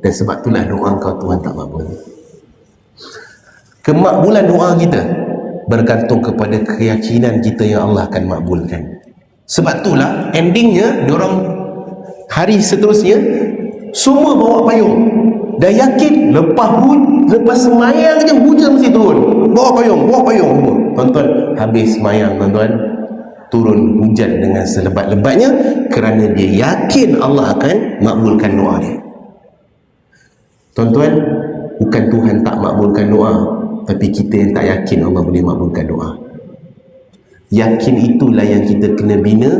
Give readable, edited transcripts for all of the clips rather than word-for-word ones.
Dan sebab itulah doa kau Tuhan tak makbul. Kemakbulan doa kita bergantung kepada keyakinan kita yang Allah akan makbulkan. Sebab itulah endingnya diorang hari seterusnya semua bawa payung. Dah yakin lepas semayang je hujan mesti turun. Bawa payung semua. Tuan-tuan, habis semayang tuan-tuan, turun hujan dengan selebat-lebatnya kerana dia yakin Allah akan makbulkan doa dia. Tuan-tuan, bukan Tuhan tak makbulkan doa, tapi kita yang tak yakin Allah boleh makbulkan doa. Yakin itulah yang kita kena bina.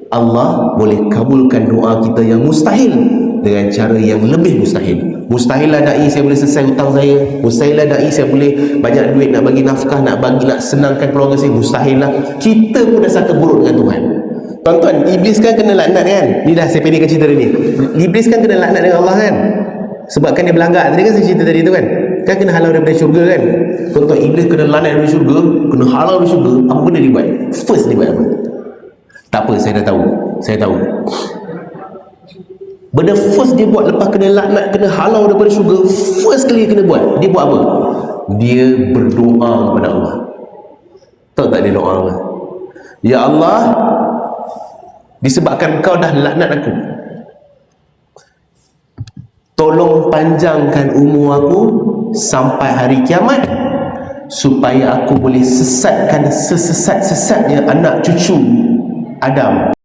Allah boleh kabulkan doa kita yang mustahil dengan cara yang lebih mustahil. Mustahil lah da'i saya boleh selesai hutang saya. Mustahil lah da'i saya boleh banyak duit nak bagi nafkah, nak senangkan keluarga saya. Mustahil lah. Kita pun dah sangka buruk dengan Tuhan. Tuan-tuan, iblis kan kena laknat kan? Ni dah saya pendekkan cerita ni. Iblis kan kena laknat dengan Allah kan? Sebabkan dia berlanggar. Tadi kan saya cerita tadi tu kan? Kan kena halau daripada syurga kan? Tuan-tuan, iblis kena laknat daripada syurga, kena halau dari syurga. Apa benda dia buat? First dia buat apa? Tak apa, saya dah tahu. Saya tahu. Benda first dia buat lepas kena laknat, kena halau daripada syurga, first kali dia kena buat, dia buat apa? Dia berdoa kepada Allah. Tahu tak dia doa apa? Ya Allah, disebabkan kau dah laknat aku, tolong panjangkan umur aku sampai hari kiamat, supaya aku boleh sesatkan sesesat-sesatnya anak cucu Adam.